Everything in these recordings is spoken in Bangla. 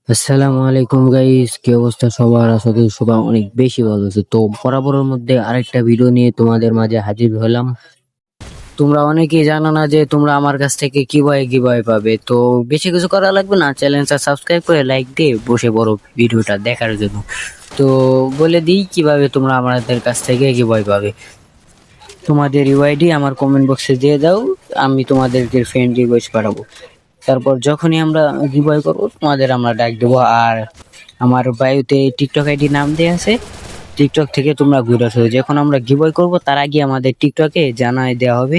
আসসালামু আলাইকুম গাইস, কি অবস্থা সবার? আশা করি সবাই অনেক বেশি ভালো আছে। তো বরাবরের মধ্যে আরেকটা ভিডিও নিয়ে তোমাদের মাঝে হাজির হলাম। তোমরা অনেকেই জানো না যে তোমরা আমার কাছ থেকে কিভাবে কিভাবে পাবে। তো বেশি কিছু করা লাগবে না, চ্যানেলটা সাবস্ক্রাইব করে লাইক দিয়ে বসে পড়ো ভিডিওটা দেখার জন্য। তো বলে দিই কিভাবে তোমরা আমাদের কাছ থেকে কিভাবে পাবে। তোমাদের ইউআইডি আমার কমেন্ট বক্সে দিয়ে দাও, আমি তোমাদেরকে ফ্রেন্ড রিকোয়েস্ট পাঠাবো। তারপর যখনই আমরা গিভওয়ে করবো তোমাদের আমরা ডাক দেবো। আর আমার বায়োতে টিকটক আইডি নাম দেওয়া আছে, টিকটক থেকে তোমরা ঘুরে আসো। যখন আমরা গিভওয়ে করবো তার আগে আমাদের টিকটকে জানাই দেওয়া হবে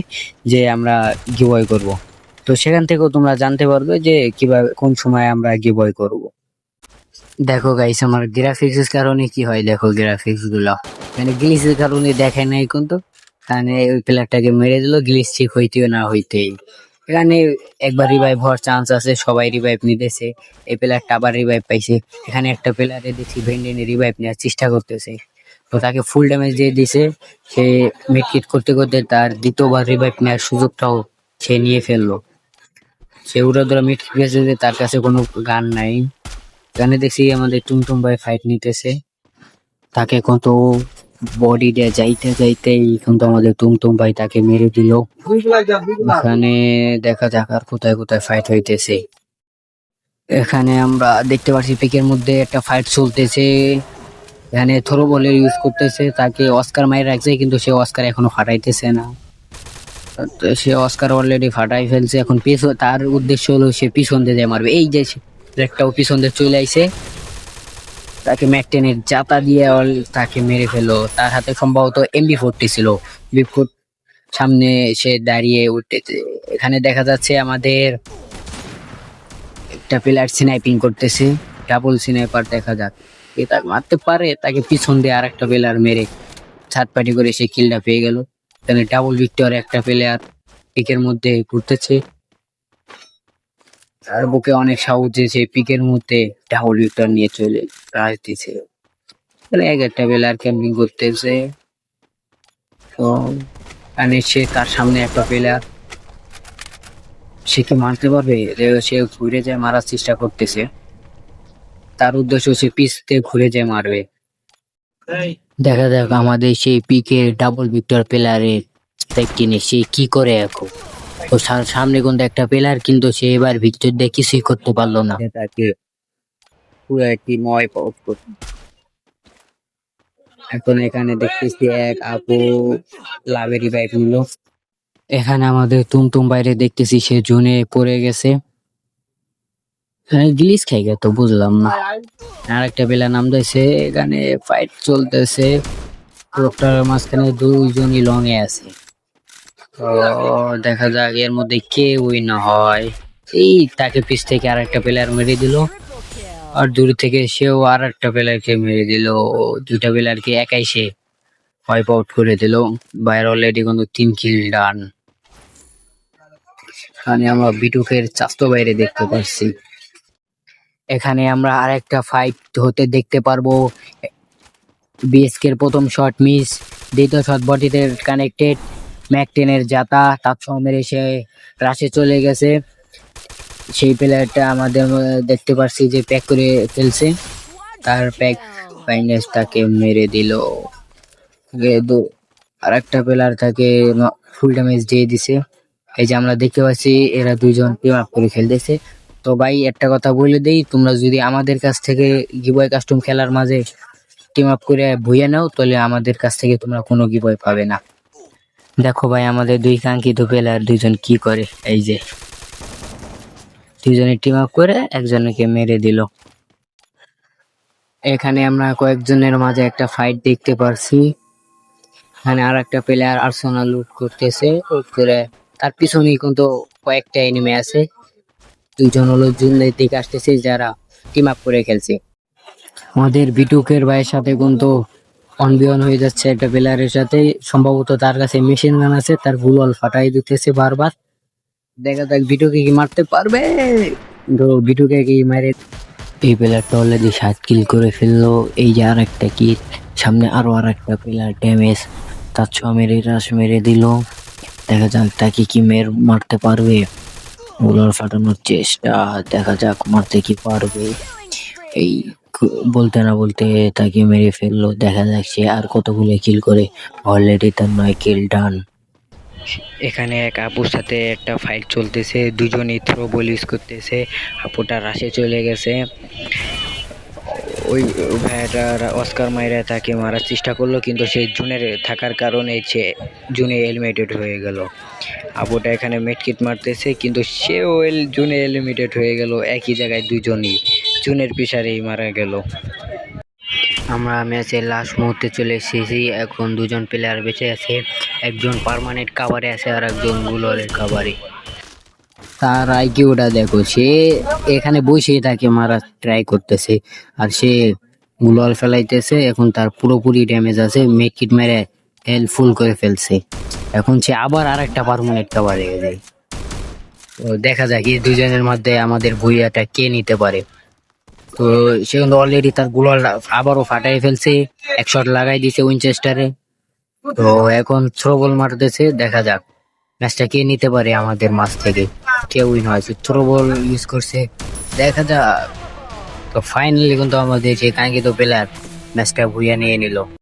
যে আমরা গিভওয়ে করব। তো সেখান থেকেও তোমরা জানতে পারবে যে কিভাবে কোন সময় আমরা গিভওয়ে করব। দেখো গাইস, আমার গ্রাফিক্স কারণে কি হয়, দেখো গ্রাফিক্স গুলো মানে গ্লিচের কারণে দেখে নাই, কিন্তু এখানে ওই প্লেয়ারটাকে মেরে দিল, গ্লিচ ঠিক হইতেও না হইতেই। এখানে একবার রিভাইভ হওয়ার চান্স আছে, সবাই রিভাইভ নিতেছে। এই প্লেয়ারটা আবার রিভাইভ পাইছে। এখানে একটা প্লেয়ারে দেখছি ভেন্ডেনে রিভাইভ নেওয়ার চেষ্টা করতেছে, তো তাকে ফুল ড্যামেজ দিয়ে দিছে। সে মিডকিট করতে করতে তার দ্বিতীয়বার রিভাইভ নেওয়ার সুযোগটাও সে নিয়ে ফেললো। সে উড়া ধরা মিডকিট গেছে যে তার কাছে কোনো গান নাই। এখানে দেখছি আমাদের টুমটুম ভাই ফাইট নিতেছে, তাকে কত বডি দিয়ে যাইতে যাইতেই কিন্তু আমাদের টুমটুম ভাই তাকে মেরে দিল। এখানে দেখা যাক আর কোথায় কোথায় ফাইট হইতেছে। এখানে আমরা দেখতে পাচ্ছি পিকের মধ্যে একটা ফাইট চলতেছে। এখানে থ্রো বলের ইউজ করতেছে, তাকে অস্কার মাইর রাখছে কিন্তু সে অস্কার এখনো ফাটাইতেছে না। তো সে অস্কার অলরেডি ফাটাই ফেলছে, এখন পিছন তার উদ্দেশ্য হলো সে পিছন দিয়ে মারবে। এই যে একটাও পিছন দিয়ে চলে আইছে, তাকে ম্যাকটেনের জাতা দিয়ে তাকে মেরে ফেলো। তার হাতে সম্ভবত এমবি40 ছিল। এমবি40 সামনে সে দাঁড়িয়ে উঠতেছে। এখানে দেখা যাচ্ছে আমাদের একটা প্লেয়ার স্নাইপিং করতেছে, ডাবল স্নাইপার। দেখা যাক কে তাকে মারতে পারে। তাকে পিছন দিয়ে আর একটা প্লেয়ার মেরে ছাটপাটি করে সে কিলটা পেয়ে গেল। এখানে ডাবল ভিক্টর একটা প্লেয়ার পিকের মধ্যে ঘুরতেছে, তার বুকে অনেক সাহস যে সে পিকের মধ্যে ডাবল ভিক্টর নিয়ে চলে আসতেছে। এক একটা প্লেয়ার ক্যাম্পিং করতেছে। তো এখানে সে তার সামনে একটা প্লেয়ার, সে কি মারতে পারবে? সে ঘুরে যায় মারার চেষ্টা করতেছে, তার উদ্দেশ্য সে পিছ থেকে ঘুরে যায় মারবে। দেখা যাক আমাদের সেই পিকে ডাবল ভিক্টর প্লেয়ারের কিনে সে কি করে এখন। ও সামনে কিন্তু একটা প্লেয়ার, কিন্তু সে এবার ভিক্টর দিয়ে কিছুই করতে পারলো না, তাকে পুরো একটি ময় পাউট করতে। এখন এখানে দেখতেছি এক আপু লাভের রিভাইভ নিল। এখানে আমাদের তুমতুম বাইরে দেখতেছি সে জোনে পড়ে গেছে। গ্লিচ খাই গে তো বুঝলাম না। আর একটা বেলা নাম দিয়েছে, এখানে ফাইট চলতেছে। লোকটার মাঝখানে দুইজনই লং এ আছে। তো দেখা যাক এর মধ্যে কে উইন হয়। এই তাকে পিছ থেকে আর একটা প্লেয়ার মেরে দিল, আর দূর থেকে সেও আর একটা প্লেয়ারকে মেরে দিল। দুটা প্লেয়ারকে একাই সে ওয়াইপ আউট করে দিল। বাইরে অলরেডি কিন্তু 3 কিল ডান। এখানে আমরা বিটুকের চাস্তো বাইরে দেখতে পাচ্ছি। এখানে আমরা আরেকটা ফাইট হতে দেখতে পারবো। বিএসকে এর প্রথম শট মিস, দ্বিতীয় শট বডিতে কানেক্টেড। ম্যাকটেনের জাতা তার মেরে সে রাশে চলে গেছে। সেই প্লেয়ারটা আমাদের দেখতে পাচ্ছি যে প্যাক করে ফেলছে, তার প্যাক ফাইনেস তাকে মেরে দিল। আর একটা প্লেয়ার তাকে ফুল ড্যামেজ দিয়ে দিছে। এই যে আমরা দেখতে পাচ্ছি এরা দুইজন টিম আপ করে খেলতেছে। তো ভাই একটা কথা বলে দেই, তোমরা যদি আমাদের কাছ থেকে গিভওয়ে কাস্টম খেলার মাঝে টিম আপ করে ভুইয়া নাও, তাহলে আমাদের কাছ থেকে তোমরা কোনো গিভওয়ে পাবে না। দেখো ভাই আমাদের দুই কাঙ্ক্ষিত প্লেয়ার দুইজন কি করে, এই যে দুইজনে টিম আপ করে একজনকে মেরে দিল। এখানে আমরা কয়েকজনের মাঝে একটা ফাইট দেখতে পারছি। এখানে আর একটা প্লেয়ার আর্সেনাল লুট করতেছে, তার পিছনেই কিন্তু কয়েকটা এনিমি আছে। দুইজন হলো জুনের দিকে আসতেছে যারা টিম আপ করে খেলছে। আমাদের বিটুকের ভাইয়ের সাথে কিন্তু অনবিয়ন হয়ে যাচ্ছে একটা প্লেয়ারের সাথে। সম্ভবত তার কাছে মেশিন গান আছে, তার গুলল ফাটাই দিতেছে বারবার। দেখা যাক বিটুকে কি মারতে পারবে। কিন্তু বিটুকে কি মারে। এই প্লেয়ারটা অলরেডি 7 কিল করে ফেললো। এই যে আর একটা কিল, সামনে আরো আর একটা প্লেয়ার ড্যামেজ, তার মেরে রাশ মেরে দিল। দেখা যাক তাকে কি মারতে পারবে। গুলল ফাটানোর চেষ্টা, দেখা যাক মারতে কি পারবে। এই বলতে না বলতে তাকে মেরে ফেললো। দেখা যাক সে আর কতগুলো কিল করে। অলরেডি তার 9 কিল ডান। এখানে এক আপুর সাথে একটা ফাইট চলতেছে, দুজনই থ্রো বল ইউজ করতেছে। আপুটা রাশে চলে গেছে, ওই ভাইয়াটা অস্কার মাইরা তাকে মারার চেষ্টা করলো, কিন্তু সেই জুনের থাকার কারণে সে জুনে এলিমিনেটেড হয়ে গেল। আপুটা এখানে মেডকিট মারতেছে, কিন্তু সেও জুনে এলিমিনেটেড হয়ে গেল। একই জায়গায় দুজনই জুনের পিছারেই মারা গেল। আমরা ম্যাচের লাস্ট মুহূর্তে চলে এসেছি। এখন দুজন প্লেয়ার বেঁচে আছে, একজন পার্মানেন্ট কাভারে আছে আর একজন গুলরের কাভারে। তার আইকিউটা দেখো, সে এখানে বসে তাকে মারা ট্রাই করতেছে আর সে গুলাল ফেলাইতেছে। এখন তার পুরোপুরি ড্যামেজ আছে, মেডকিট মেরে হেলথ ফুল করে ফেলছে। এখন সে আবার আরেকটা পার্মানেন্ট কাভারে যায়। তো দেখা যাক এই দুজনের মধ্যে আমাদের ভুইয়াটা কে নিতে পারে। তো সে কিন্তু অলরেডি তার গুলাল আবারও ফাটাই ফেলছে, এক শট লাগাই দিছে উইনচেস্টারে। তো এখন থ্রো বল মারতেছে, দেখা যাক ম্যাচটা কে নিতে পারে আমাদের মাঝ থেকে, কে উইন হয়। থ্রো বল ইউজ করছে, দেখা যাক। তো ফাইনালি কিন্তু আমাদের যে কাঙ্ক্ষিত প্লেয়ার ম্যাচটা ভুইয়া নিয়ে নিল।